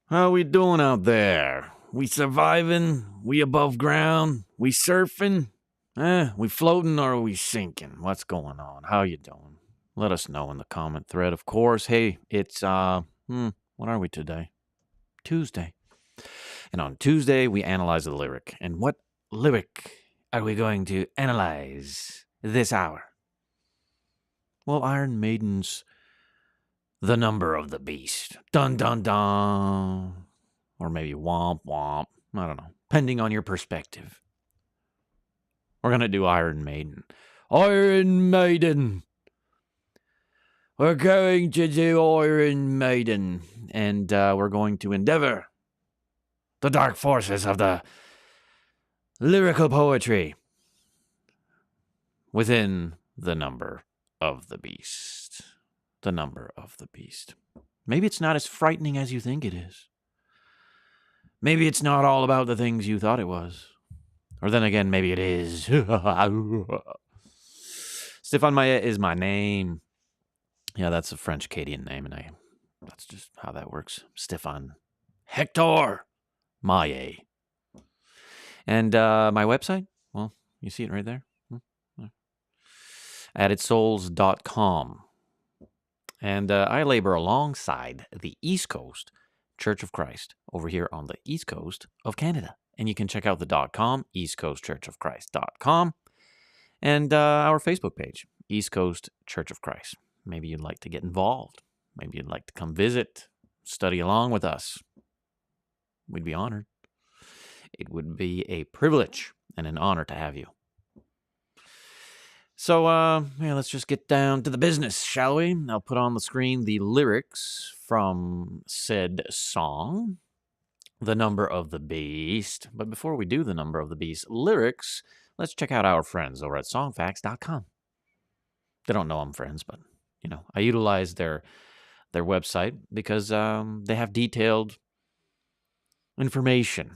How we doing out there? We surviving? We above ground? We surfing? We floating or are we sinking? What's going on? How you doing? Let us know in the comment thread, of course. Hey, it's, what are we today? Tuesday. And on Tuesday, we analyze the lyric. And what lyric are we going to analyze this hour? Well, Iron Maiden's The Number of the Beast. Dun dun dun. Or maybe womp womp. I don't know. Depending on your perspective. We're going to do Iron Maiden. Iron Maiden. We're going to do Iron Maiden. And we're going to endeavor the dark forces of the lyrical poetry within the number of the beast. The number of the beast. Maybe it's not as frightening as you think it is. Maybe it's not all about the things you thought it was. Or then again, maybe it is. Stéphane Maillet is my name. Yeah, that's a French-Canadian name, and that's just how that works. Stéphane Hector Maillet. And my website, well, you see it right there. addedsouls.com. And I labor alongside the East Coast Church of Christ over here on the East Coast of Canada. And you can check out the .com, eastcoastchurchofchrist.com, and our Facebook page, East Coast Church of Christ. Maybe you'd like to get involved. Maybe you'd like to come visit, study along with us. We'd be honored. It would be a privilege and an honor to have you. So, let's just get down to the business, shall we? I'll put on the screen the lyrics from said song, The Number of the Beast. But before we do The Number of the Beast lyrics, let's check out our friends over at songfacts.com. They don't know I'm friends, but, I utilize their website because they have detailed information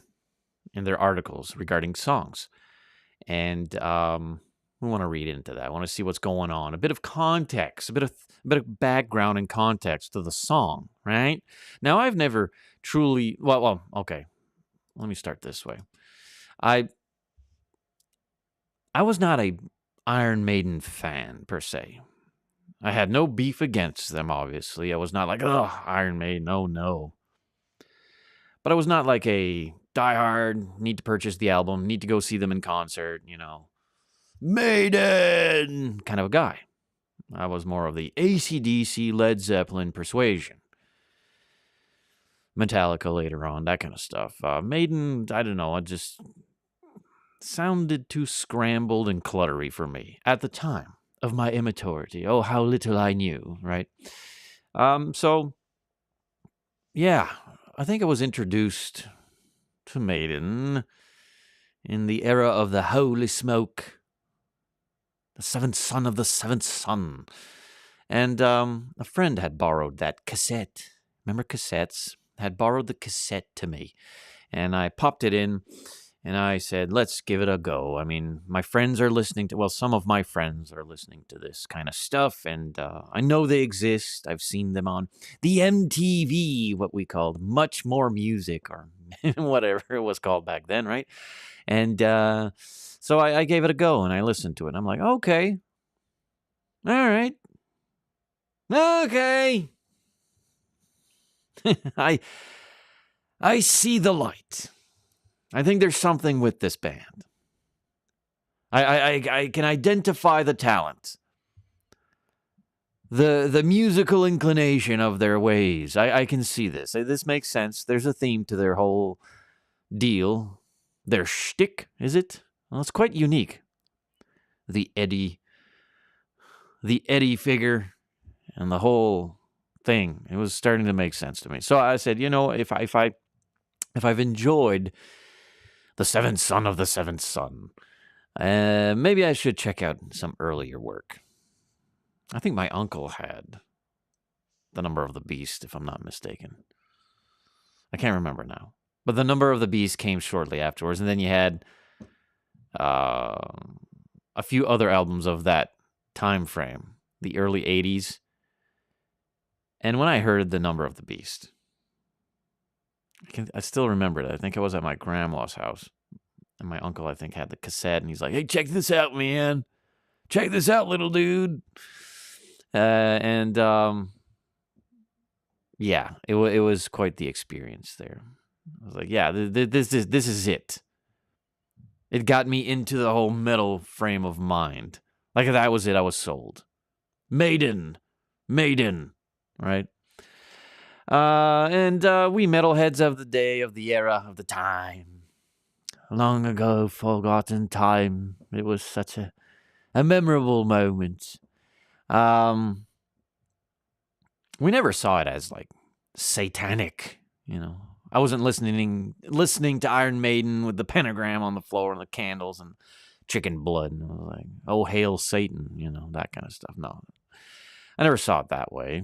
in their articles regarding songs. And we want to read into that. I want to see what's going on. A bit of context, a bit of background and context to the song, right? Now, I've never truly... Well, okay. Let me start this way. I was not a Iron Maiden fan, per se. I had no beef against them, obviously. I was not like, oh, Iron Maiden, oh no. But I was not like a diehard, need to purchase the album, need to go see them in concert, Maiden kind of a guy. I was more of the AC/DC, Led Zeppelin persuasion. Metallica later on, that kind of stuff. Maiden, I don't know, it just sounded too scrambled and cluttery for me at the time of my immaturity. Oh, how little I knew, right? So, yeah, I think I was introduced to Maiden in the era of the Holy Smoke, the seventh son of the seventh son. And a friend had borrowed that cassette. Remember cassettes? Had borrowed the cassette to me. And I popped it in, and I said, let's give it a go. I mean, my friends are listening to... Well, some of my friends are listening to this kind of stuff, and I know they exist. I've seen them on the MTV, what we called Much More Music, or whatever it was called back then, right? And... So I gave it a go, and I listened to it. I'm like, okay. All right. Okay. I see the light. I think there's something with this band. I can identify the talent. The musical inclination of their ways. I can see this. This makes sense. There's a theme to their whole deal. Their shtick, is it? Well, it's quite unique. The Eddie figure and the whole thing. It was starting to make sense to me. So I said, if I've enjoyed the seventh son of the seventh son, maybe I should check out some earlier work. I think my uncle had The Number of the Beast, if I'm not mistaken. I can't remember now. But The Number of the Beast came shortly afterwards, and then you had a few other albums of that time frame, the early 80s. And when I heard The Number of the Beast, I still remember it. I think I was at my grandma's house, and my uncle, I think, had the cassette, and he's like, "Hey, check this out, man. Check this out, little dude." And yeah, it was quite the experience there. I was like, yeah, this is it. It got me into the whole metal frame of mind. Like, that was it. I was sold. Maiden, right? And we metalheads of the day, of the era, of the time, long ago, forgotten time. It was such a memorable moment. We never saw it as like satanic, you know. I wasn't listening to Iron Maiden with the pentagram on the floor and the candles and chicken blood, and I was like, "Oh, hail Satan," you know, that kind of stuff. No, I never saw it that way.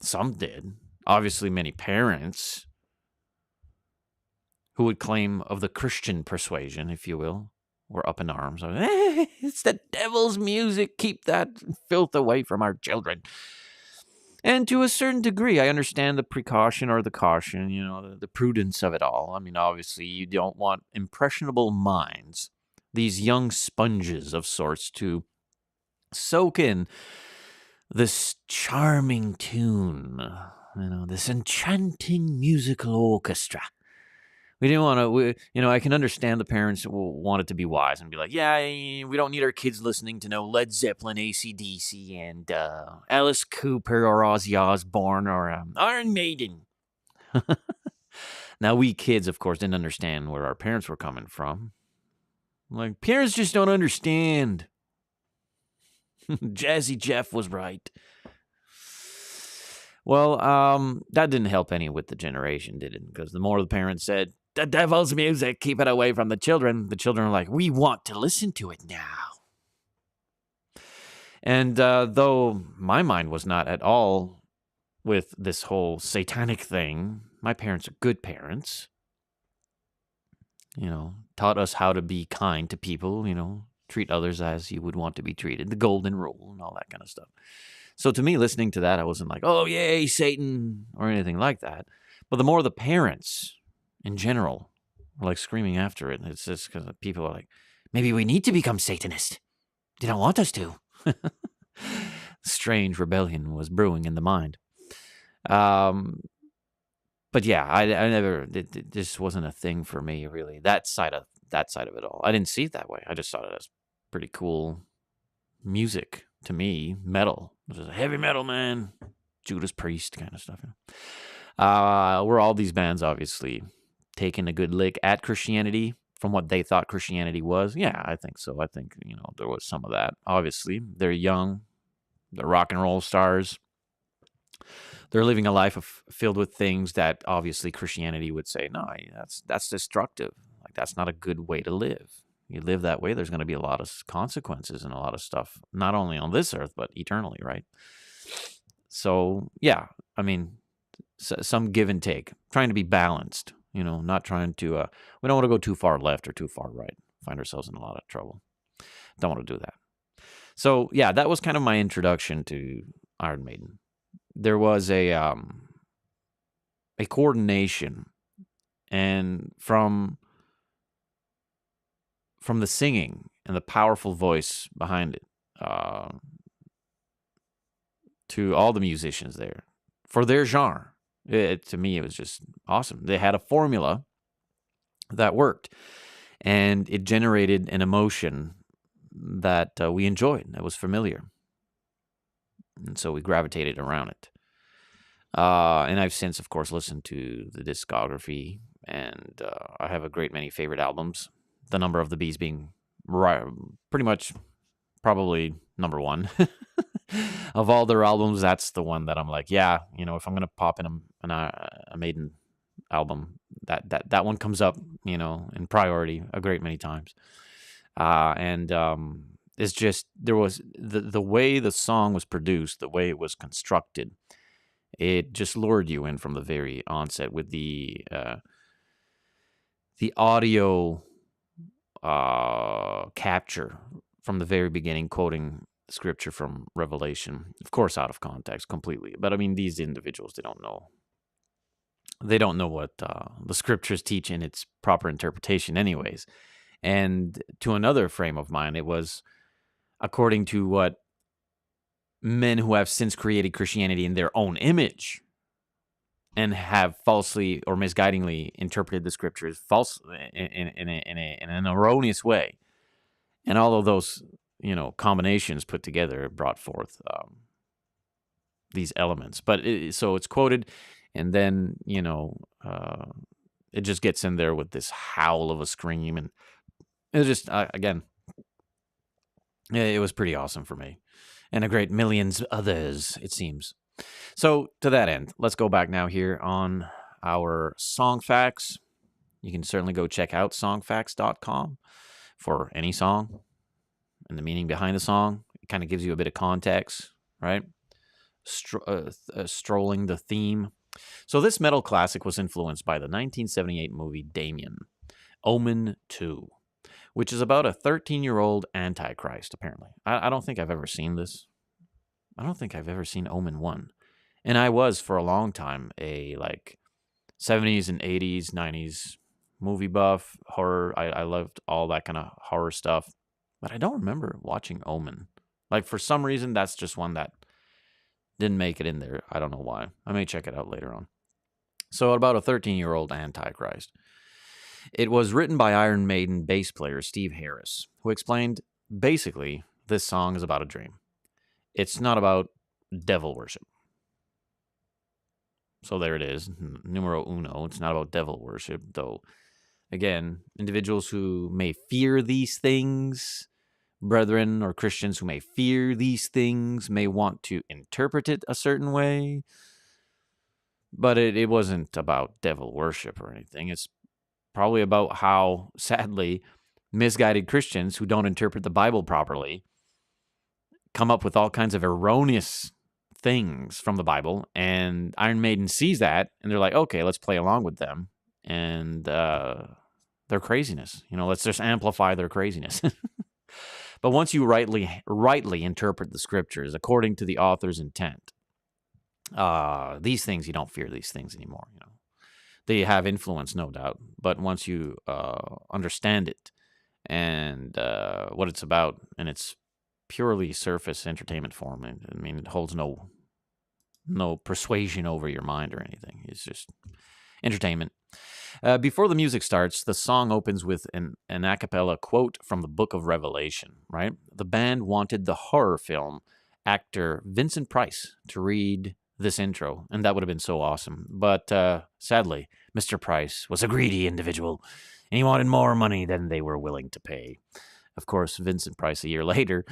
Some did. Obviously, many parents who would claim of the Christian persuasion, if you will, were up in arms. It's the devil's music. Keep that filth away from our children. And to a certain degree, I understand the precaution or the caution, you know, the prudence of it all. I mean, obviously, you don't want impressionable minds, these young sponges of sorts, to soak in this charming tune, you know, this enchanting musical orchestra. We didn't want to, you know, I can understand the parents want it to be wise and be like, yeah, we don't need our kids listening to no Led Zeppelin, AC/DC, and Alice Cooper or Ozzy Osbourne or Iron Maiden. Now, we kids, of course, didn't understand where our parents were coming from. Like, parents just don't understand. Jazzy Jeff was right. Well, that didn't help any with the generation, did it? Because the more the parents said, "The devil's music, keep it away from the children," are like, "We want to listen to it now." And though my mind was not at all with this whole satanic thing, my parents are good parents. You know, taught us how to be kind to people, you know, treat others as you would want to be treated, the golden rule and all that kind of stuff. So to me, listening to that, I wasn't like, "Oh, yay, Satan," or anything like that. But the more the parents in general were like screaming after it, it's just because people are like, maybe we need to become Satanist. They don't want us to. Strange rebellion was brewing in the mind. But yeah, I never, it just wasn't a thing for me, really. That side of it all. I didn't see it that way. I just thought it as pretty cool music to me, metal. It was a heavy metal, man. Judas Priest kind of stuff. Were all these bands obviously taking a good lick at Christianity from what they thought Christianity was? Yeah, I think so. I think, you know, there was some of that. Obviously, they're young. They're rock and roll stars. They're living a life filled with things that obviously Christianity would say, no, that's destructive. Like, that's not a good way to live. You live that way, there's going to be a lot of consequences and a lot of stuff, not only on this earth, but eternally, right? So, yeah, I mean, some give and take, trying to be balanced, you know, not trying to, we don't want to go too far left or too far right, find ourselves in a lot of trouble. Don't want to do that. So, yeah, that was kind of my introduction to Iron Maiden. There was a coordination, and from the singing and the powerful voice behind it, to all the musicians there for their genre, to me, it was just awesome. They had a formula that worked, and it generated an emotion that we enjoyed, that was familiar. And so we gravitated around it. And I've since, of course, listened to the discography, and I have a great many favorite albums. The Number of the Beast being pretty much probably number one. Of all their albums, that's the one that I'm like, yeah, you know, if I'm going to pop in a Maiden album, that one comes up, you know, in priority a great many times. And it's just, there was the way the song was produced, the way it was constructed, it just lured you in from the very onset with the audio capture from the very beginning, quoting scripture from Revelation, of course, out of context completely. But I mean, these individuals, they don't know they don't know what the scriptures teach in its proper interpretation, anyways. And to another frame of mind, it was according to what men who have since created Christianity in their own image and have falsely or misguidingly interpreted the scriptures in an erroneous way. And all of those, combinations put together brought forth these elements. But so it's quoted, and then, it just gets in there with this howl of a scream. And it was just, again, it was pretty awesome for me. And a great millions others, it seems. So to that end, let's go back now here on our song facts. You can certainly go check out songfacts.com for any song and the meaning behind the song. It kind of gives you a bit of context, right? Strolling the theme. So this metal classic was influenced by the 1978 movie Damien, Omen 2, which is about a 13-year-old Antichrist, apparently. I don't think I've ever seen this. I don't think I've ever seen Omen 1. And I was, for a long time, a 70s and 80s, 90s movie buff, horror. I loved all that kind of horror stuff. But I don't remember watching Omen. For some reason, that's just one that didn't make it in there. I don't know why. I may check it out later on. So about a 13-year-old Antichrist. It was written by Iron Maiden bass player Steve Harris, who explained, basically, this song is about a dream. It's not about devil worship. So there it is, numero uno. It's not about devil worship, though. Again, individuals who may fear these things, brethren or Christians who may fear these things, may want to interpret it a certain way. But it wasn't about devil worship or anything. It's probably about how, sadly, misguided Christians who don't interpret the Bible properly come up with all kinds of erroneous things from the Bible, and Iron Maiden sees that, and they're like, okay, let's play along with them, and their craziness. Let's just amplify their craziness. But once you rightly interpret the scriptures according to the author's intent, these things, you don't fear these things anymore. They have influence, no doubt, but once you understand it and what it's about, and it's purely surface entertainment form. It holds no persuasion over your mind or anything. It's just entertainment. Before the music starts, the song opens with an a cappella quote from the Book of Revelation, right? The band wanted the horror film actor Vincent Price to read this intro, and that would have been so awesome. But sadly, Mr. Price was a greedy individual, and he wanted more money than they were willing to pay. Of course, Vincent Price, a year later,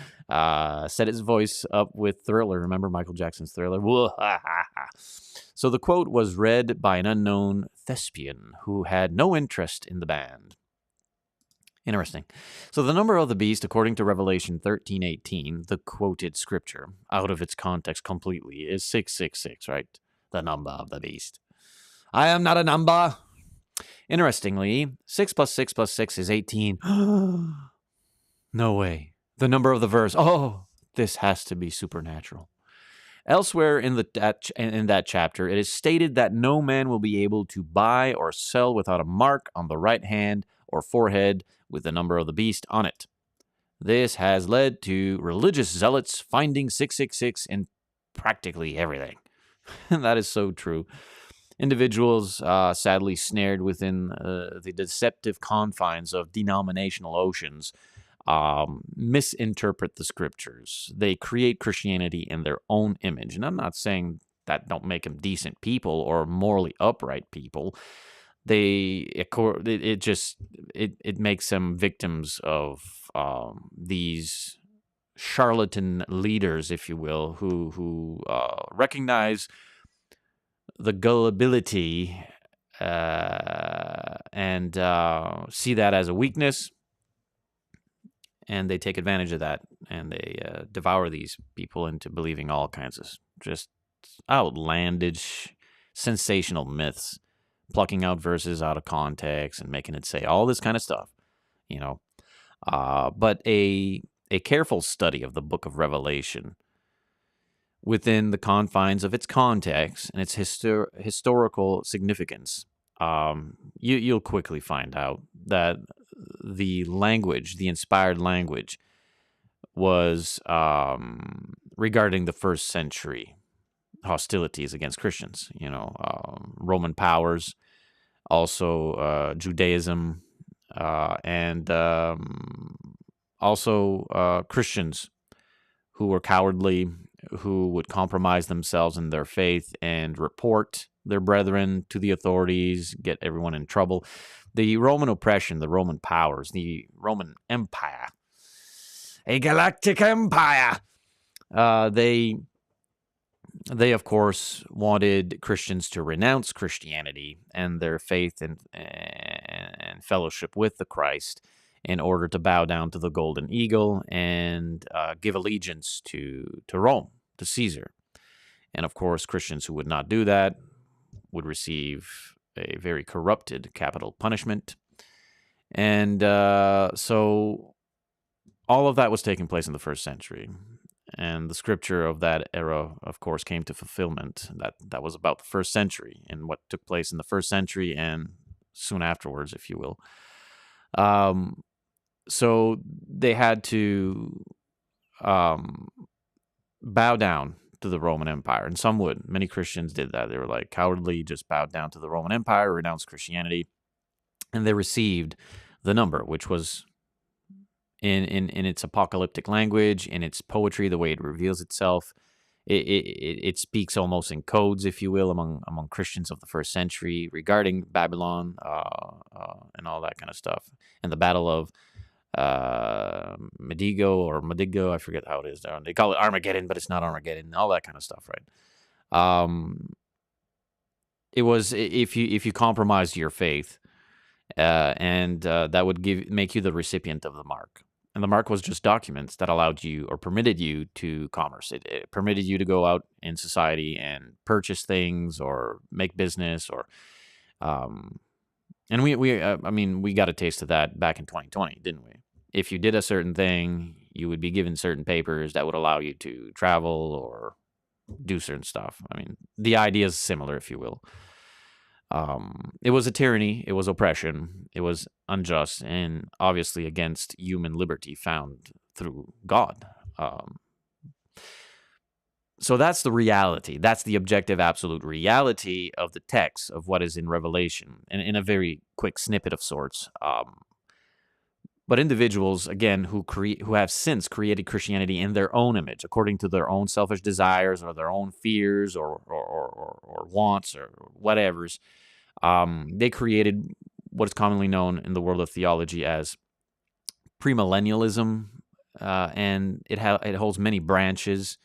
set his voice up with Thriller. Remember Michael Jackson's Thriller? So the quote was read by an unknown thespian who had no interest in the band. Interesting. So the number of the beast, according to Revelation 13:18, the quoted scripture, out of its context completely, is 666, right? The number of the beast. I am not a number. Interestingly, 6 plus 6 plus 6 is 18. No way. The number of the verse. Oh, this has to be supernatural. Elsewhere in that chapter, it is stated that no man will be able to buy or sell without a mark on the right hand or forehead with the number of the beast on it. This has led to religious zealots finding 666 in practically everything. And that is so true. Individuals, sadly snared within the deceptive confines of denominational oceans, misinterpret the scriptures. They create Christianity in their own image. And I'm not saying that don't make them decent people or morally upright people. It makes them victims of these charlatan leaders, if you will, who recognize the gullibility and see that as a weakness. And they take advantage of that, and they devour these people into believing all kinds of just outlandish, sensational myths, plucking out verses out of context and making it say all this kind of stuff, But a careful study of the Book of Revelation within the confines of its context and its historical significance, you'll quickly find out that the language, the inspired language, was regarding the first century hostilities against Christians. Roman powers, also Judaism, and also Christians who were cowardly, who would compromise themselves in their faith and report their brethren to the authorities, get everyone in trouble. The Roman oppression, the Roman powers, the Roman Empire, a galactic empire, they of course wanted Christians to renounce Christianity and their faith and fellowship with the Christ in order to bow down to the golden eagle and give allegiance to Rome, to Caesar. And of course, Christians who would not do that would receive a very corrupted capital punishment. And so all of that was taking place in the first century. And the scripture of that era, of course, came to fulfillment. That was about the first century and what took place in the first century and soon afterwards, if you will. So they had to bow down to the Roman Empire, and some would. Many Christians did that. They were like cowardly, just bowed down to the Roman Empire, renounced Christianity, and they received the number, which was in its apocalyptic language, in its poetry, the way it reveals itself. It speaks almost in codes, if you will, among Christians of the first century regarding Babylon and all that kind of stuff, and the Battle of Medigo, I forget how it is. They call it Armageddon, but it's not Armageddon. All that kind of stuff, right? It was if you compromised your faith, and that would make you the recipient of the mark. And the mark was just documents that allowed you or permitted you to commerce. It permitted you to go out in society and purchase things or make business or, and we got a taste of that back in 2020, didn't we? If you did a certain thing, you would be given certain papers that would allow you to travel or do certain stuff. I mean, the idea is similar, if you will. It was a tyranny, it was oppression, it was unjust, and obviously against human liberty found through God. So that's the reality. That's the objective, absolute reality of the text of what is in Revelation, and in a very quick snippet of sorts. But individuals, again, who have since created Christianity in their own image, according to their own selfish desires or their own fears or wants or whatevers, they created what is commonly known in the world of theology as premillennialism, and it holds many branches.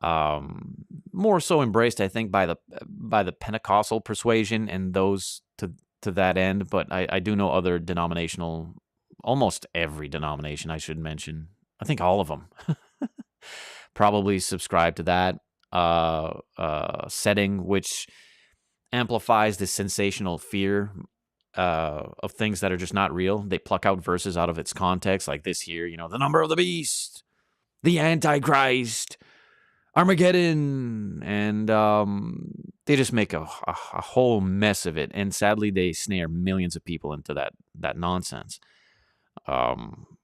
More so embraced, I think, by the Pentecostal persuasion and those to that end. But I do know other denominational. Almost every denomination, I should mention, I think all of them, probably subscribe to that setting, which amplifies this sensational fear of things that are just not real. They pluck out verses out of its context, like this here, the number of the beast, the Antichrist, Armageddon, and they just make a whole mess of it. And sadly, they snare millions of people into that nonsense.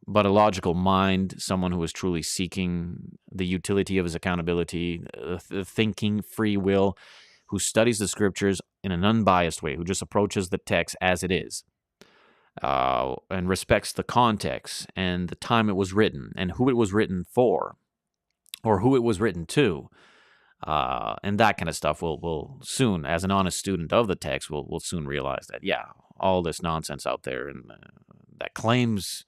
But a logical mind, someone who is truly seeking the utility of his accountability, the thinking free will, who studies the scriptures in an unbiased way, who just approaches the text as it is, and respects the context and the time it was written and who it was written for, or who it was written to, and that kind of stuff will soon, as an honest student of the text, will soon realize that, yeah, all this nonsense out there and that claims,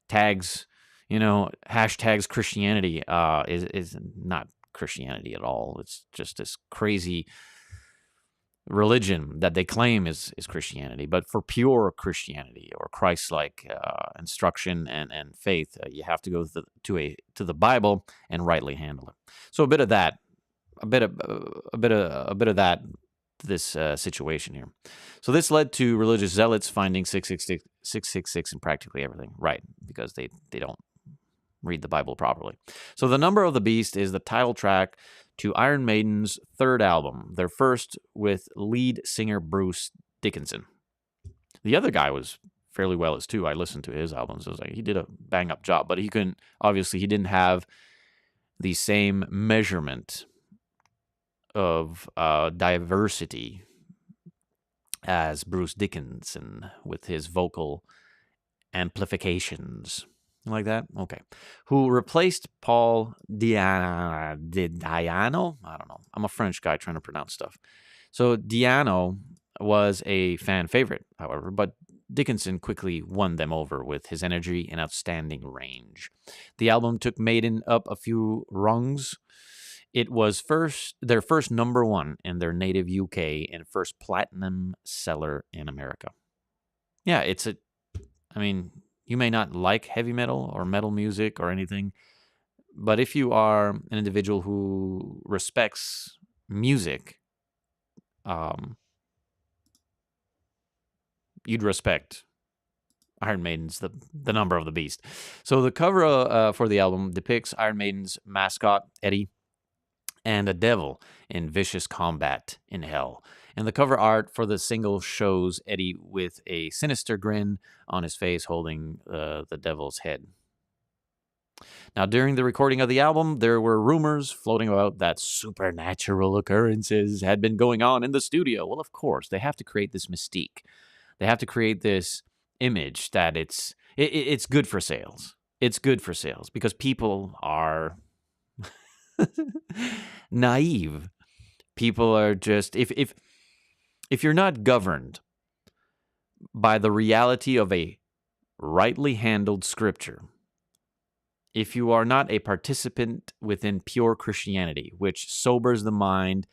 tags, hashtags Christianity is not Christianity at all. It's just this crazy religion that they claim is Christianity. But for pure Christianity or Christ-like instruction and faith, you have to go to the Bible and rightly handle it. So a bit of that, a bit of that. This situation here. So this led to religious zealots finding 666 in practically everything, right? Because they don't read the Bible properly. So The Number of the Beast is the title track to Iron Maiden's third album, their first with lead singer Bruce Dickinson. The other guy was fairly well as too. I listened to his albums. It was like he did a bang up job, but he didn't have the same measurement of diversity as Bruce Dickinson with his vocal amplifications. Like that? Okay. Who replaced Paul Diano? I don't know. I'm a French guy trying to pronounce stuff. So Diano was a fan favorite, however, but Dickinson quickly won them over with his energy and outstanding range. The album took Maiden up a few rungs. It was their first number one in their native UK and first platinum seller in America. Yeah, you may not like heavy metal or metal music or anything, but if you are an individual who respects music, you'd respect Iron Maiden's the Number of the Beast. So the cover for the album depicts Iron Maiden's mascot, Eddie, and a devil in vicious combat in hell. And the cover art for the single shows Eddie with a sinister grin on his face holding the devil's head. Now, during the recording of the album, there were rumors floating about that supernatural occurrences had been going on in the studio. Well, of course, they have to create this mystique. They have to create this image that it's good for sales. It's good for sales because people are naive. People are just if you're not governed by the reality of a rightly handled scripture, if you are not a participant within pure Christianity, which sobers the mind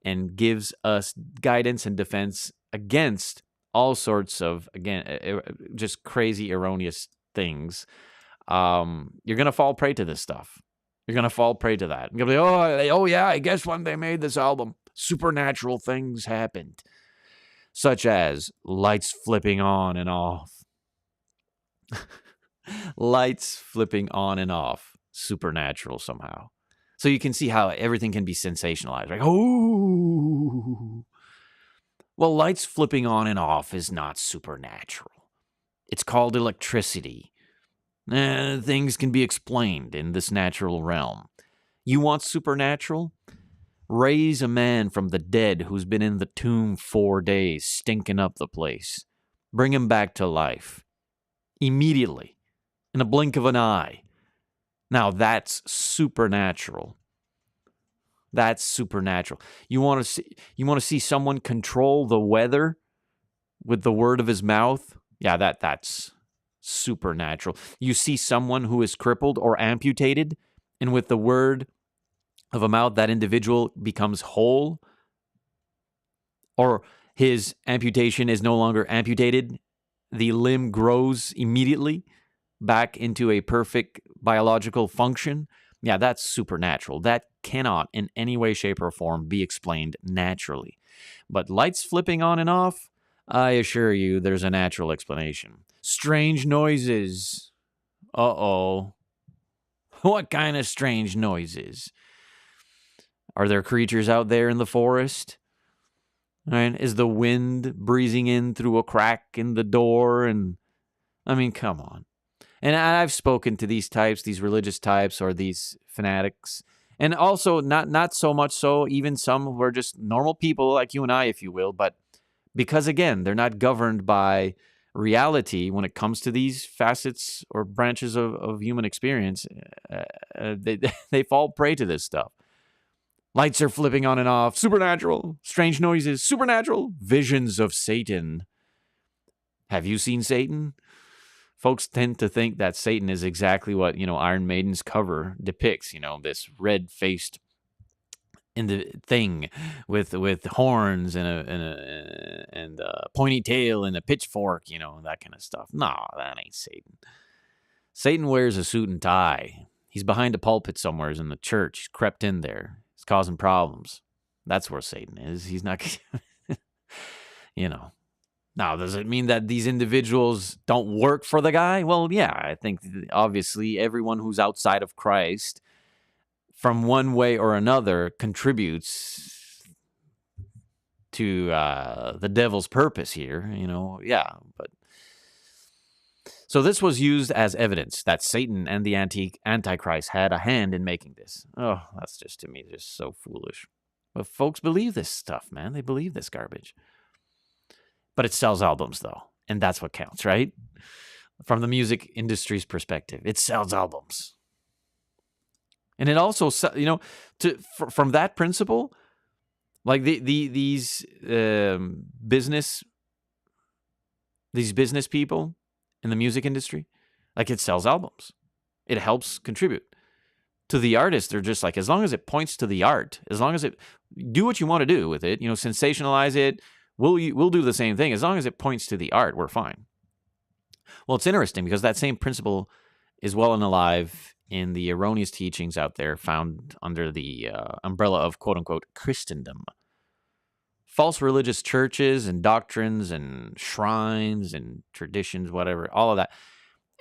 and gives us guidance and defense against all sorts of, again, just crazy, erroneous things, you're going to fall prey to this stuff. You're going to fall prey to that. You're going to be, oh yeah, I guess when they made this album, supernatural things happened, such as lights flipping on and off. Lights flipping on and off. Supernatural somehow. So you can see how everything can be sensationalized. Like, oh. Well, lights flipping on and off is not supernatural. It's called electricity. Things can be explained in this natural realm. You want supernatural? Raise a man from the dead who's been in the tomb 4 days, stinking up the place. Bring him back to life. Immediately. In a blink of an eye. Now that's supernatural. That's supernatural. You want to see someone control the weather with the word of his mouth? Yeah, that's supernatural. You see someone who is crippled or amputated, and with the word of a mouth, that individual becomes whole, or his amputation is no longer amputated. The limb grows immediately back into a perfect biological function. Yeah, that's supernatural. That cannot in any way, shape, or form be explained naturally. But lights flipping on and off, I assure you there's a natural explanation. Strange noises. Uh-oh. What kind of strange noises? Are there creatures out there in the forest? Right? Is the wind breezing in through a crack in the door? And I mean, come on. And I've spoken to these types, these religious types, or these fanatics, and also not so much so, even some who are just normal people like you and I, if you will, but because, again, they're not governed by reality when it comes to these facets or branches of human experience, they fall prey to this stuff. Lights are flipping on and off, supernatural, strange noises, supernatural, visions of Satan. Have you seen Satan? Folks tend to think that Satan is exactly what, Iron Maiden's cover depicts, this red-faced thing with horns and a pointy tail and a pitchfork, that kind of stuff. No, that ain't Satan. Satan wears a suit and tie. He's behind a pulpit somewhere in the church. He's crept in there. He's causing problems. That's where Satan is. He's not, Now, does it mean that these individuals don't work for the guy? Well, yeah, I think obviously everyone who's outside of Christ, from one way or another, contributes to the devil's purpose here. Yeah, but so this was used as evidence that Satan and the Antichrist had a hand in making this. Oh, that's just, to me, just so foolish. But folks believe this stuff, man. They believe this garbage. But it sells albums, though, and that's what counts, right? From the music industry's perspective, it sells albums. And it also, from that principle, like these business people in the music industry, like, it sells albums. It helps contribute. To the artist, they're just like, as long as it points to the art, as long as it, do what you want to do with it, sensationalize it, we'll do the same thing. As long as it points to the art, we're fine. Well, it's interesting because that same principle is well and alive in the erroneous teachings out there found under the umbrella of quote-unquote Christendom. False religious churches and doctrines and shrines and traditions, whatever, all of that,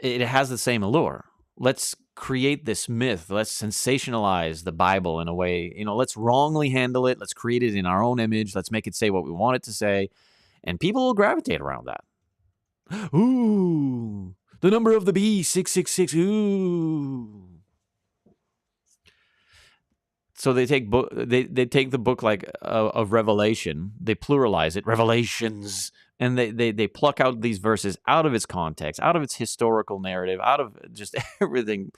it has the same allure. Let's create this myth. Let's sensationalize the Bible in a way, let's wrongly handle it. Let's create it in our own image. Let's make it say what we want it to say. And people will gravitate around that. Ooh, the number of the beast, 666. Ooh. So they take they take the book like of Revelation, they pluralize it, Revelations, and they pluck out these verses out of its context, out of its historical narrative, out of just everything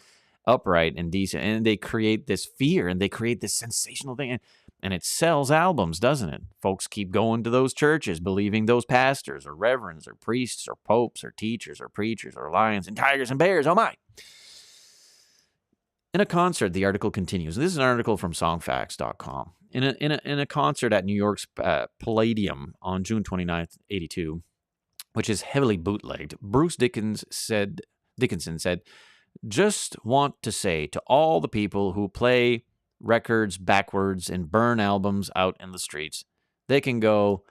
upright and decent, and they create this fear and they create this sensational thing, and it sells albums, doesn't it? Folks keep going to those churches, believing those pastors or reverends or priests or popes or teachers or preachers or lions and tigers and bears. Oh my! In a concert, the article continues. This is an article from songfacts.com. In a concert at New York's Palladium on June 29th, 1982, which is heavily bootlegged, Bruce Dickinson said, "Just want to say to all the people who play records backwards and burn albums out in the streets, they can go,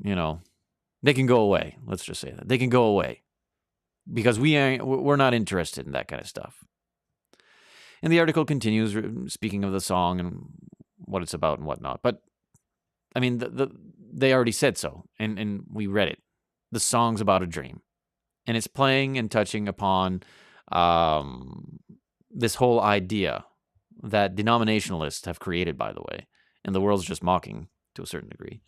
they can go away. Let's just say that. They can go away. Because we're not interested in that kind of stuff." And the article continues, speaking of the song and what it's about and whatnot. But, I mean, they already said so, and we read it. The song's about a dream. And it's playing and touching upon this whole idea that denominationalists have created, by the way, and the world's just mocking to a certain degree.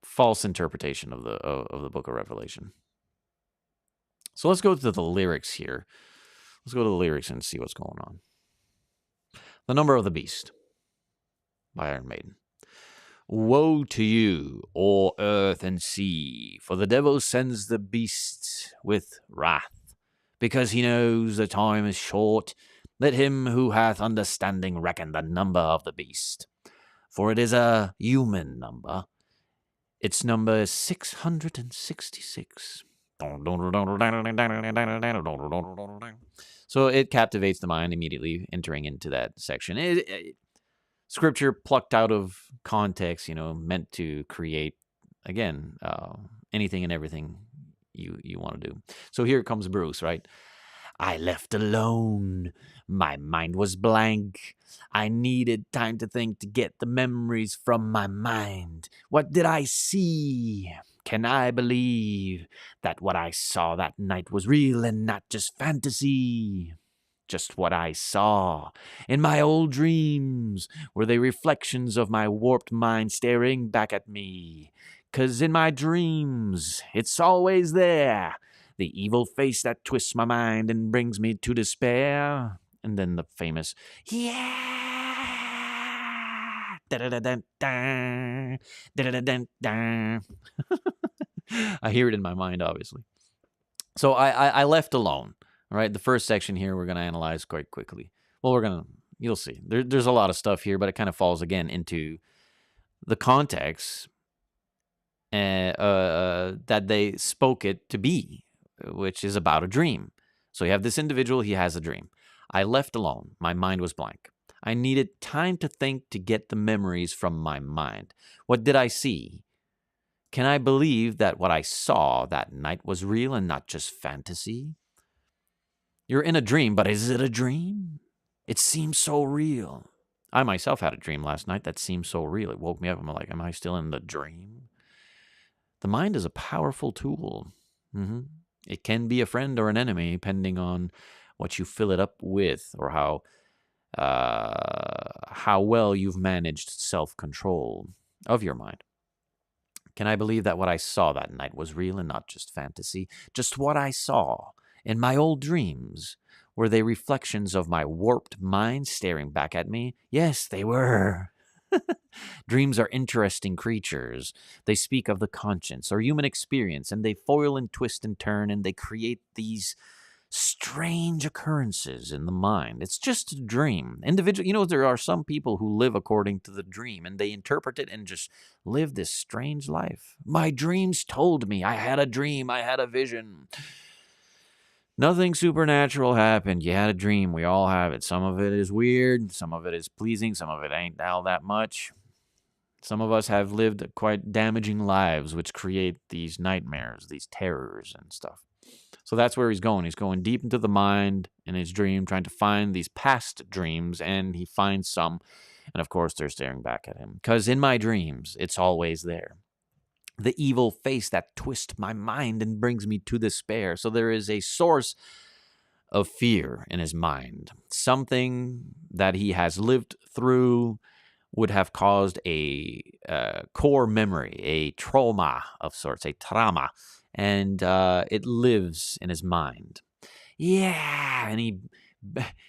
False interpretation of the book of Revelation. So let's go to the lyrics here. Let's go to the lyrics and see what's going on. The Number of the Beast by Iron Maiden. "Woe to you, all earth and sea, for the devil sends the beast with wrath, because he knows the time is short. Let him who hath understanding reckon the number of the beast, for it is a human number. Its number is 666. So it captivates the mind immediately entering into that section. Scripture plucked out of context, meant to create, again, anything and everything you want to do. So here comes Bruce, right? "I left alone. My mind was blank. I needed time to think, to get the memories from my mind. What did I see? Can I believe that what I saw that night was real and not just fantasy? Just what I saw in my old dreams were they reflections of my warped mind staring back at me. 'Cause in my dreams, it's always there, the evil face that twists my mind and brings me to despair." And then the famous, "Yeah! Da-da-da-da-da, da-da-da-da-da." I hear it in my mind, obviously. So I left alone. All right, the first section here we're going to analyze quite quickly. Well, you'll see. There's a lot of stuff here, but it kind of falls again into the context that they spoke it to be, which is about a dream. So you have this individual, he has a dream. "I left alone. My mind was blank. I needed time to think to get the memories from my mind. What did I see? Can I believe that what I saw that night was real and not just fantasy? You're in a dream, but is it a dream? It seems so real. I myself had a dream last night that seemed so real. It woke me up. I'm like, am I still in the dream? The mind is a powerful tool. It can be a friend or an enemy, depending on what you fill it up with or how well you've managed self-control of your mind. Can I believe that what I saw that night was real and not just fantasy? Just what I saw in my old dreams. Were they reflections of my warped mind staring back at me? Yes, they were. Dreams are interesting creatures. They speak of the conscience or human experience, and they foil and twist and turn, and they create these strange occurrences in the mind. It's just a dream. There are some people who live according to the dream, and they interpret it and just live this strange life. My dreams told me. I had a dream. I had a vision. Nothing supernatural happened. You had a dream. We all have it. Some of it is weird. Some of it is pleasing. Some of it ain't all that much. Some of us have lived quite damaging lives, which create these nightmares, these terrors and stuff. So that's where he's going. He's going deep into the mind in his dream, trying to find these past dreams, and he finds some. And of course, they're staring back at him. Because in my dreams, it's always there. The evil face that twists my mind and brings me to despair. So there is a source of fear in his mind. Something that he has lived through would have caused a core memory, a trauma of sorts, a trauma. And it lives in his mind. Yeah, and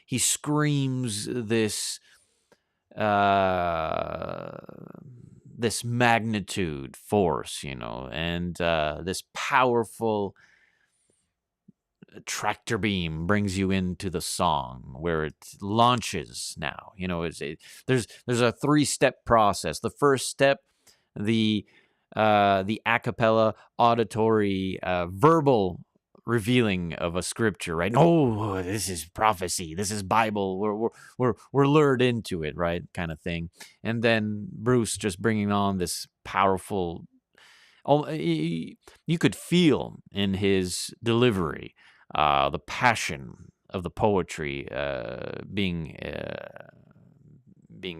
he screams this this magnitude force, and this powerful tractor beam brings you into the song where it launches now. There's a 3-step process. The first step, the a cappella auditory verbal revealing of a scripture, right? Oh, this is prophecy. This is Bible. We're lured into it, right? Kind of thing. And then Bruce just bringing on this powerful. You could feel in his delivery the passion of the poetry being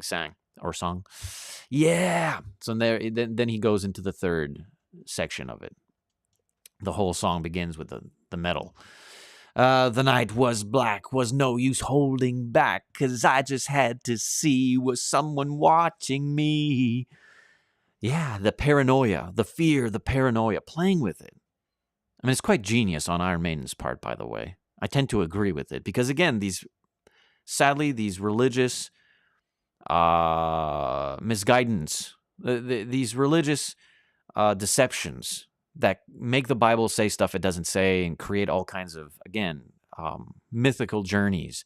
sang or sung. Yeah. So then he goes into the third section of it. The whole song begins with the metal. The night was black, was no use holding back, 'cause I just had to see, was someone watching me? Yeah, the paranoia, the fear, the paranoia, playing with it. I mean, it's quite genius on Iron Maiden's part, by the way. I tend to agree with it, because again, these religious misguidance, these religious deceptions that make the Bible say stuff it doesn't say and create all kinds of, again, mythical journeys.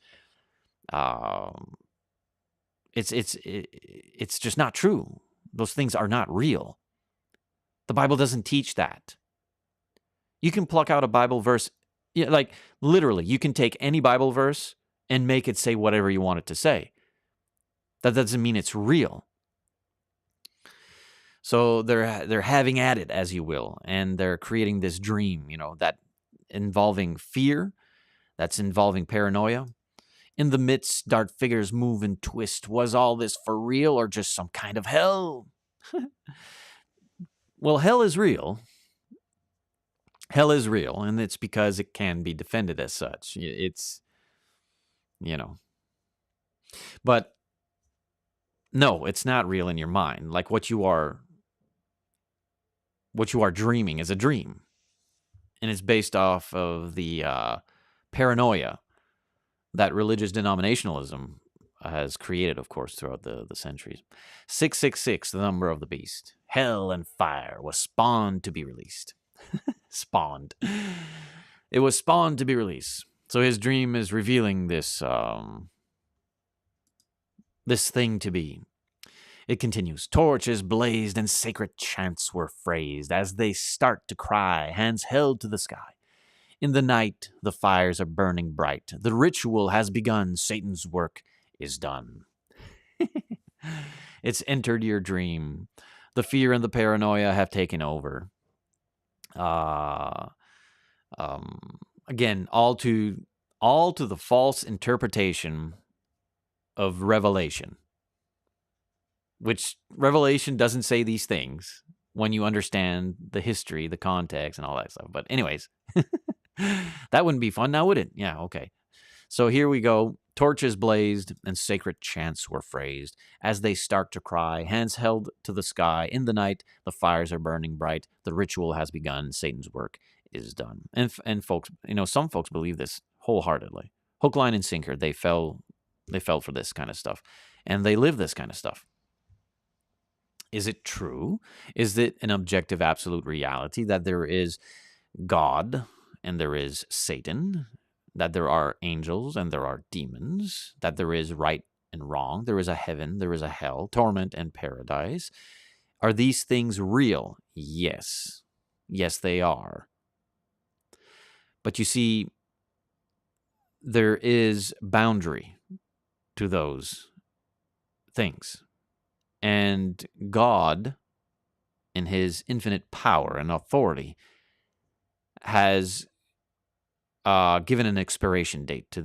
It's just not true. Those things are not real. The Bible doesn't teach that. You can pluck out a Bible verse, like literally, you can take any Bible verse and make it say whatever you want it to say. That doesn't mean it's real. So they're having at it, as you will, and they're creating this dream, that involving fear, that's involving paranoia. In the midst, dark figures move and twist. Was all this for real or just some kind of hell? Well, hell is real. Hell is real, and it's because it can be defended as such. It's, But no, it's not real in your mind. Like what you are dreaming is a dream. And it's based off of the paranoia that religious denominationalism has created, of course, throughout the centuries. 666, the number of the beast. Hell and fire was spawned to be released. Spawned. It was spawned to be released. So his dream is revealing this this thing to be. It continues. Torches blazed and sacred chants were phrased as they start to cry, hands held to the sky. In the night, the fires are burning bright. The ritual has begun. Satan's work is done. It's entered your dream. The fear and the paranoia have taken over. Uh, Again, all to the false interpretation of Revelation, which Revelation doesn't say these things when you understand the history, the context, and all that stuff. But anyways, that wouldn't be fun now, would it? Yeah, okay. So here we go. Torches blazed and sacred chants were phrased as they start to cry, hands held to the sky. In the night, the fires are burning bright. The ritual has begun. Satan's work is done. And folks, some folks believe this wholeheartedly. Hook, line, and sinker. They fell for this kind of stuff, and they live this kind of stuff. Is it true? Is it an objective, absolute reality that there is God and there is Satan, that there are angels and there are demons, that there is right and wrong, there is a heaven, there is a hell, torment and paradise? Are these things real? Yes. Yes, they are. But you see, there is boundary to those things. And God, in his infinite power and authority, has given an expiration date to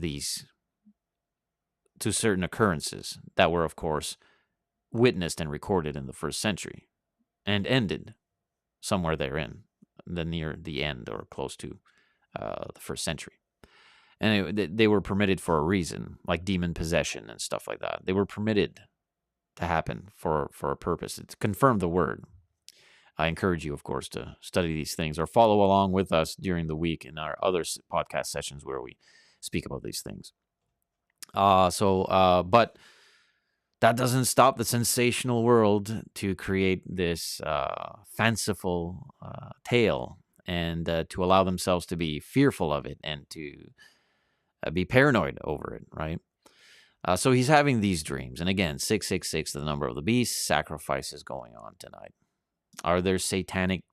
certain occurrences that were, of course, witnessed and recorded in the first century and ended somewhere therein, near the end or close to the first century. And they were permitted for a reason, like demon possession and stuff like that. They were permitted to happen for a purpose. It's confirmed the word. I encourage you, of course, to study these things or follow along with us during the week in our other podcast sessions where we speak about these things. But that doesn't stop the sensational world to create this fanciful tale and to allow themselves to be fearful of it and to be paranoid over it, right? So he's having these dreams. And again, 666, the number of the beast, sacrifices going on tonight. Are there satanic,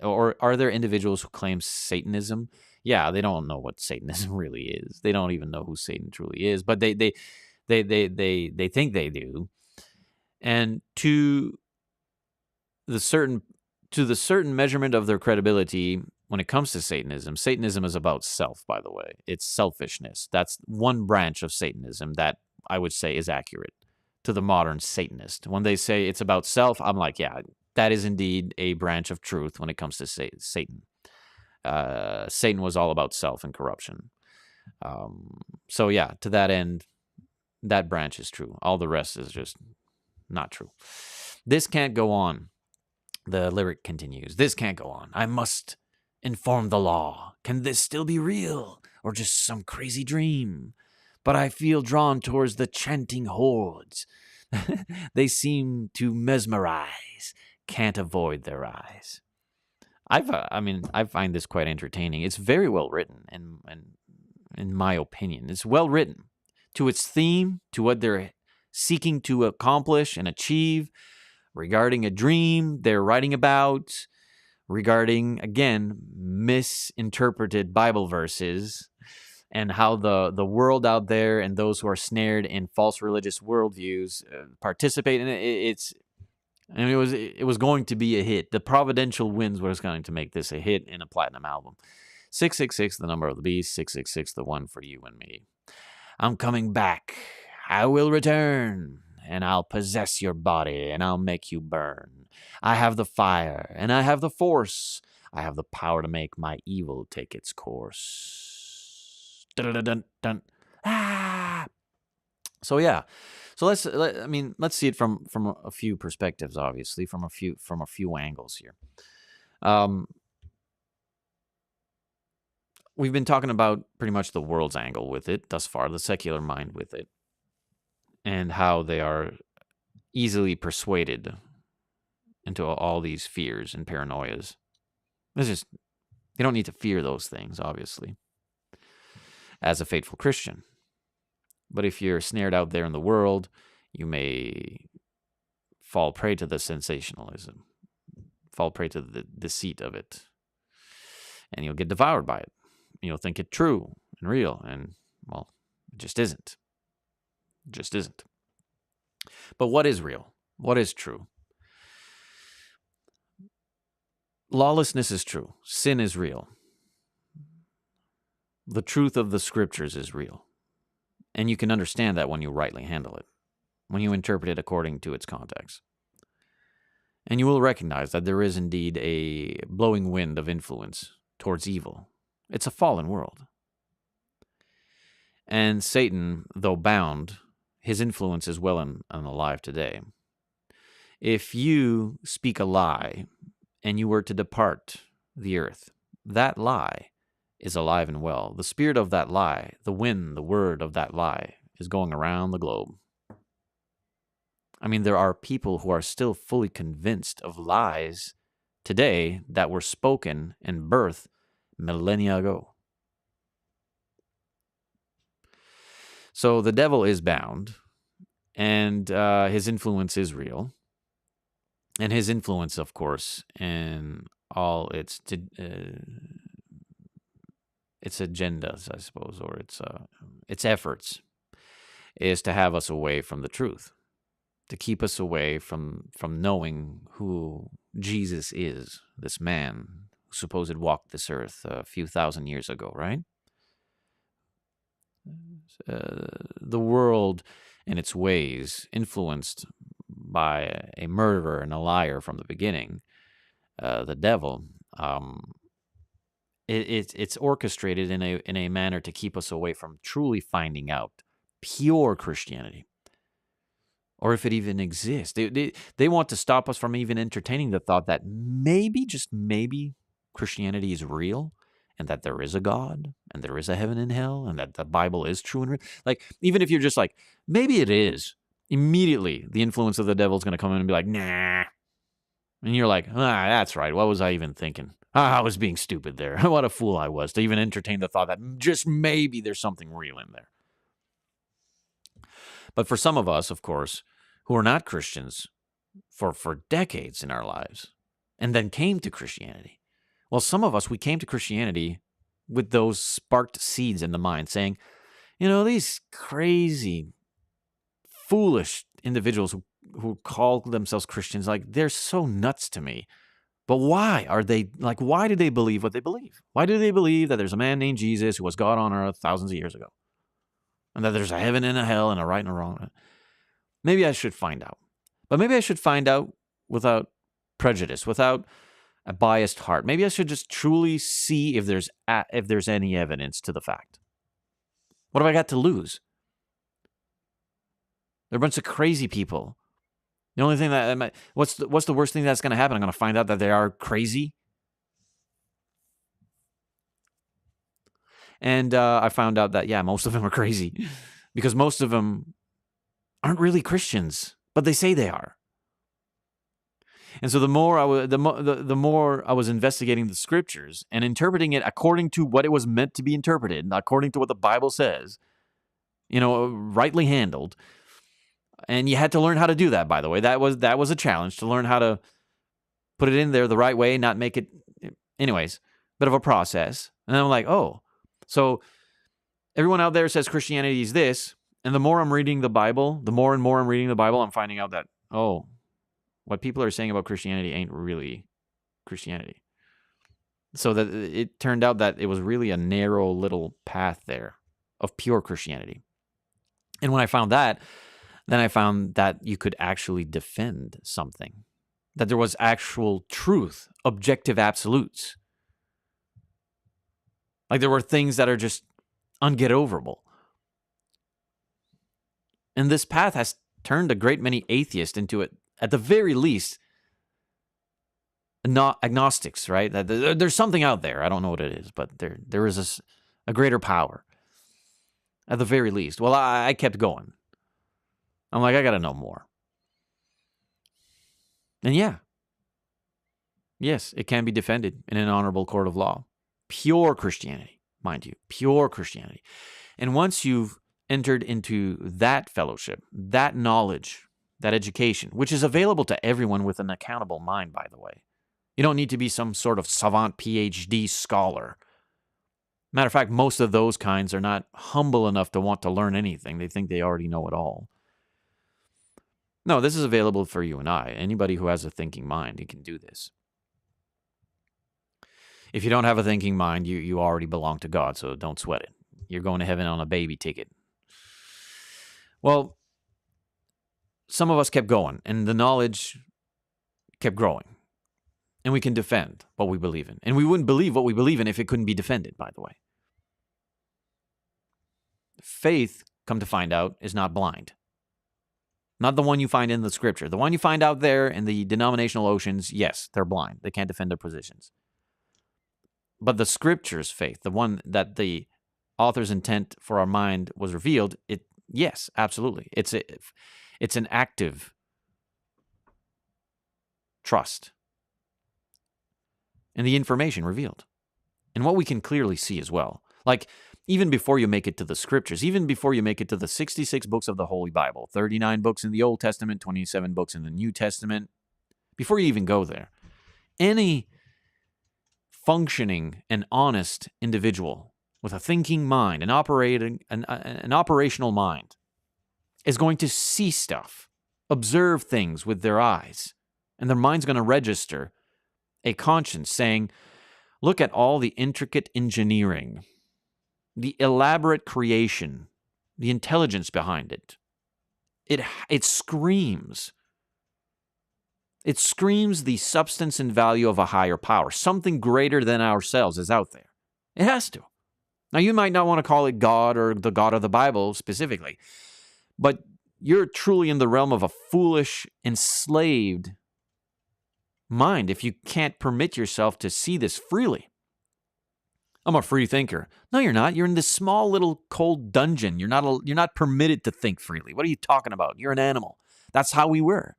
or are there individuals who claim Satanism? Yeah, they don't know what Satanism really is. They don't even know who Satan truly is, but they think they do. And to the certain measurement of their credibility when it comes to Satanism, Satanism is about self, by the way. It's selfishness. That's one branch of Satanism that I would say is accurate to the modern Satanist. When they say it's about self, I'm like, yeah, that is indeed a branch of truth when it comes to Satan. Satan was all about self and corruption. So yeah, to that end, that branch is true. All the rest is just not true. This can't go on. The lyric continues. This can't go on. I must inform the law. Can this still be real or just some crazy dream? But I feel drawn towards the chanting hordes. They seem to mesmerize. Can't avoid their eyes. I find this quite entertaining. It's very well written, and in my opinion, it's well written to its theme, to what they're seeking to accomplish and achieve, regarding a dream they're writing about, regarding, again, misinterpreted Bible verses, and how the world out there and those who are snared in false religious worldviews participate in it. It was going to be a hit. The providential winds was going to make this a hit in a platinum album. 666, the number of the beast. 666, the one for you and me. I'm coming back. I will return, and I'll possess your body, and I'll make you burn. I have the fire, and I have the force. I have the power to make my evil take its course. Dun-dun-dun-dun. Ah! So yeah. So let's see it from a few perspectives, obviously, from a few angles here. We've been talking about pretty much the world's angle with it thus far, the secular mind with it, and how they are easily persuaded into all these fears and paranoias. You don't need to fear those things, obviously, as a faithful Christian. But if you're snared out there in the world, you may fall prey to the sensationalism, fall prey to the deceit of it, and you'll get devoured by it. You'll think it true and real, and, well, it just isn't. It just isn't. But what is real? What is true? Lawlessness is true. Sin is real. The truth of the scriptures is real. And you can understand that when you rightly handle it, when you interpret it according to its context. And you will recognize that there is indeed a blowing wind of influence towards evil. It's a fallen world. And Satan, though bound, his influence is well and alive today. If you speak a lie and you were to depart the earth, that lie is alive and well. The spirit of that lie, the wind, the word of that lie is going around the globe. I mean, there are people who are still fully convinced of lies today that were spoken and birthed millennia ago. So the devil is bound, and his influence is real. And his influence, of course, in all its agendas, I suppose, or its efforts, is to have us away from the truth, to keep us away from knowing who Jesus is, this man who supposed walked this earth a few thousand years ago, right? The world and its ways, influenced by a murderer and a liar from the beginning, the devil, it's orchestrated in a manner to keep us away from truly finding out pure Christianity, or if it even exists. They want to stop us from even entertaining the thought that maybe, just maybe, Christianity is real, and that there is a God, and there is a heaven and hell, and that the Bible is true and real. Like, even if you're just like, maybe it is, immediately the influence of the devil is going to come in and be like, nah. And you're like, that's right. What was I even thinking? I was being stupid there. What a fool I was to even entertain the thought that just maybe there's something real in there. But for some of us, of course, who are not Christians for decades in our lives, and then came to Christianity, well, some of us, we came to Christianity with those sparked seeds in the mind saying, these crazy, foolish individuals who call themselves Christians, like, they're so nuts to me. But why are they, like, why do they believe what they believe? Why do they believe that there's a man named Jesus who was God on earth thousands of years ago? And that there's a heaven and a hell and a right and a wrong? Maybe I should find out. But maybe I should find out without prejudice, without a biased heart. Maybe I should just truly see if there's any evidence to the fact. What have I got to lose? They're a bunch of crazy people. The only thing what's the worst thing that's going to happen? I'm going to find out that they are crazy. And I found out that, most of them are crazy because most of them aren't really Christians, but they say they are. And so the more I was investigating the scriptures and interpreting it according to what it was meant to be interpreted, according to what the Bible says, rightly handled. And you had to learn how to do that, by the way. That was a challenge, to learn how to put it in there the right way, not make it, anyways, bit of a process. And I'm like, oh, so everyone out there says Christianity is this, and the more I'm reading the Bible, the more and more I'm reading the Bible, I'm finding out that, what people are saying about Christianity ain't really Christianity. So that it turned out that it was really a narrow little path there of pure Christianity. And when I found that, then I found that you could actually defend something, that there was actual truth, objective absolutes. Like, there were things that are just unget-overable. And this path has turned a great many atheists into it, at the very least, agnostics, right? That there's something out there. I don't know what it is, but there is a greater power, at the very least. Well, I kept going. I'm like, I got to know more. And yes, it can be defended in an honorable court of law. Pure Christianity, mind you, pure Christianity. And once you've entered into that fellowship, that knowledge, that education, which is available to everyone with an accountable mind, by the way. You don't need to be some sort of savant PhD scholar. Matter of fact, most of those kinds are not humble enough to want to learn anything. They think they already know it all. No, this is available for you and I. Anybody who has a thinking mind, you can do this. If you don't have a thinking mind, you already belong to God, so don't sweat it. You're going to heaven on a baby ticket. Well, some of us kept going, and the knowledge kept growing. And we can defend what we believe in. And we wouldn't believe what we believe in if it couldn't be defended, by the way. Faith, come to find out, is not blind. Not the one you find in the scripture. The one you find out there in the denominational oceans, yes, they're blind. They can't defend their positions. But the scripture's faith, the one that the author's intent for our mind was revealed, yes, absolutely. It's an active trust in the information revealed. And what we can clearly see as well. Like, even before you make it to the scriptures, even before you make it to the 66 books of the Holy Bible, 39 books in the Old Testament, 27 books in the New Testament, before you even go there, any functioning and honest individual with a thinking mind, an operational mind, is going to see stuff, observe things with their eyes, and their mind's going to register a conscience saying, look at all the intricate engineering, the elaborate creation, the intelligence behind it. It screams. It screams the substance and value of a higher power. Something greater than ourselves is out there. It has to. Now, you might not want to call it God or the God of the Bible specifically, but you're truly in the realm of a foolish, enslaved mind if you can't permit yourself to see this freely. I'm a free thinker. No, you're not. You're in this small little cold dungeon. You're not permitted to think freely. What are you talking about? You're an animal. That's how we were.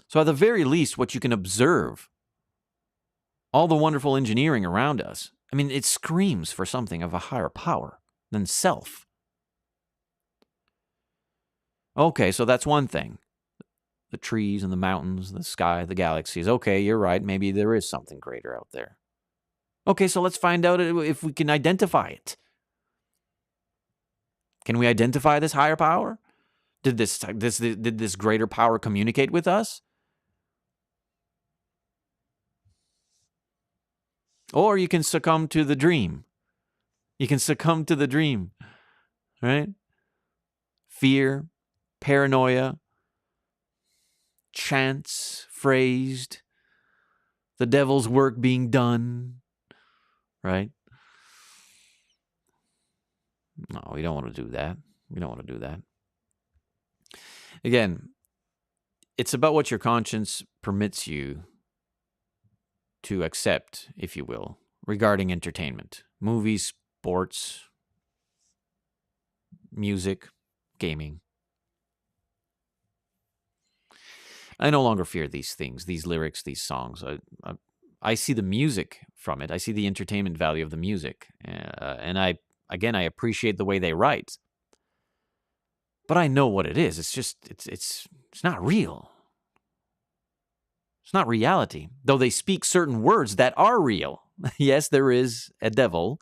So at the very least, what you can observe, all the wonderful engineering around us, I mean, it screams for something of a higher power than self. Okay, so that's one thing. The trees and the mountains, the sky, the galaxies. Okay, you're right. Maybe there is something greater out there. Okay, so let's find out if we can identify it. Can we identify this higher power? Did this greater power communicate with us? Or you can succumb to the dream. You can succumb to the dream, right? Fear, paranoia, chance phrased, the devil's work being done, right? No, we don't want to do that. We don't want to do that. Again, it's about what your conscience permits you to accept, if you will, regarding entertainment. Movies, sports, music, gaming. I no longer fear these things, these lyrics, these songs. I see the music from it. I see the entertainment value of the music. And I appreciate the way they write. But I know what it is. It's just, it's not real. It's not reality. Though they speak certain words that are real. Yes, there is a devil.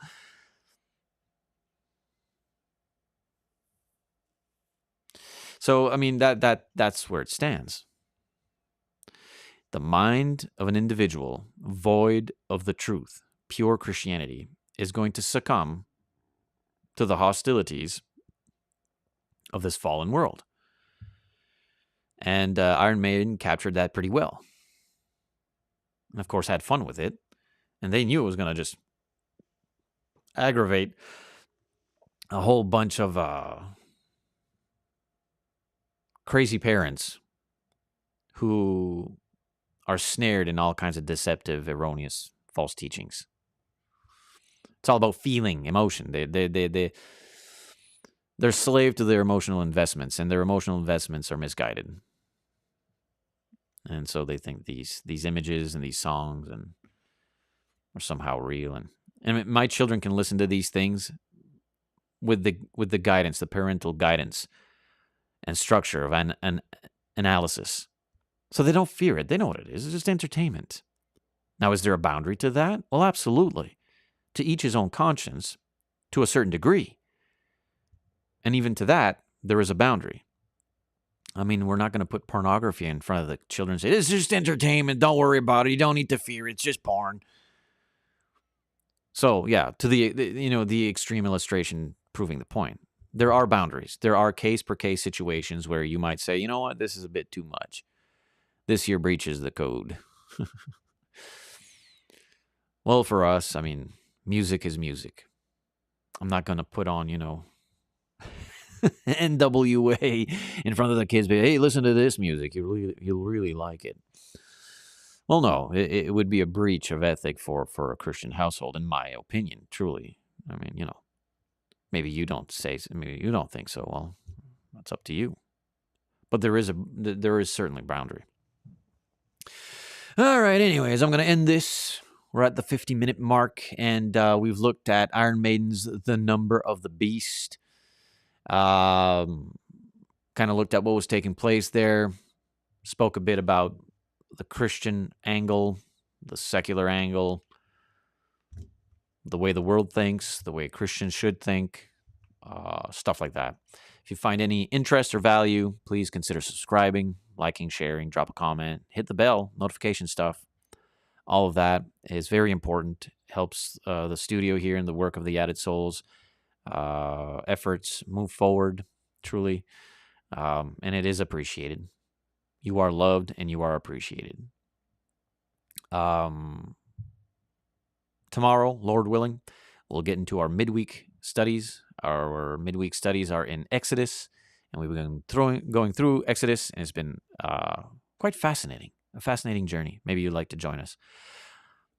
So, I mean, that's where it stands. The mind of an individual void of the truth, pure Christianity, is going to succumb to the hostilities of this fallen world. And Iron Maiden captured that pretty well. And of course had fun with it. And they knew it was going to just aggravate a whole bunch of crazy parents who are snared in all kinds of deceptive, erroneous, false teachings. It's all about feeling, emotion. They're slave to their emotional investments, and their emotional investments are misguided. And so they think these images and these songs are somehow real. And my children can listen to these things with the guidance, the parental guidance and structure of an analysis. So they don't fear it. They know what it is. It's just entertainment. Now, is there a boundary to that? Well, absolutely. To each his own conscience, to a certain degree. And even to that, there is a boundary. I mean, we're not going to put pornography in front of the children and say, it's just entertainment. Don't worry about it. You don't need to fear. It's just porn. So, yeah, to the extreme illustration proving the point. There are boundaries. There are case-per-case situations where you might say, you know what, this is a bit too much. This here breaches the code. Well, for us, I mean, music is music. I'm not going to put on, NWA in front of the kids. But, hey, listen to this music. You'll really like it. Well, no, it would be a breach of ethic for a Christian household, in my opinion, truly. I mean, maybe you don't maybe you don't think so. Well, that's up to you. But there is certainly boundary. All right, anyways, I'm going to end this. We're at the 50-minute mark, and we've looked at Iron Maiden's The Number of the Beast. Kind of looked at what was taking place there. Spoke a bit about the Christian angle, the secular angle, the way the world thinks, the way Christians should think, stuff like that. If you find any interest or value, please consider subscribing, liking, sharing, drop a comment, hit the bell, notification stuff. All of that is very important. Helps the studio here and the work of the Added Souls efforts move forward, truly. And it is appreciated. You are loved and you are appreciated. Tomorrow, Lord willing, we'll get into our midweek studies. Our midweek studies are in Exodus, and we've been going through Exodus, and it's been quite fascinating. A fascinating journey. Maybe you'd like to join us.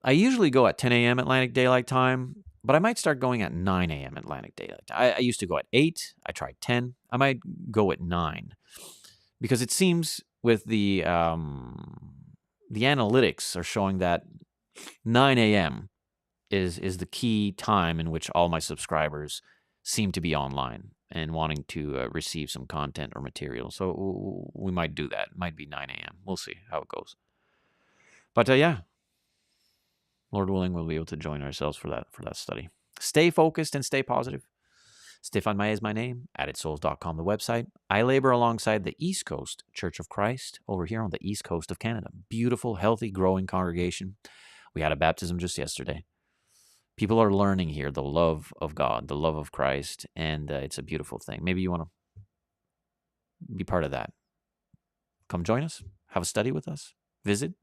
I usually go at 10 a.m. Atlantic Daylight Time, but I might start going at 9 a.m. Atlantic Daylight Time. I used to go at 8. I tried 10. I might go at 9. Because it seems with the analytics are showing that 9 a.m. is the key time in which all my subscribers seem to be online and wanting to receive some content or material. So we might do that. It might be 9 a.m. We'll see how it goes. But yeah, Lord willing, we'll be able to join ourselves for that study. Stay focused and stay positive. Stefan Maya is my name, addedsouls.com, the website. I labor alongside the East Coast Church of Christ over here on the East Coast of Canada. Beautiful, healthy, growing congregation. We had a baptism just yesterday. People are learning here the love of God, the love of Christ, and it's a beautiful thing. Maybe you want to be part of that. Come join us. Have a study with us. Visit.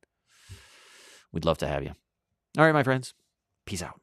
We'd love to have you. All right, my friends. Peace out.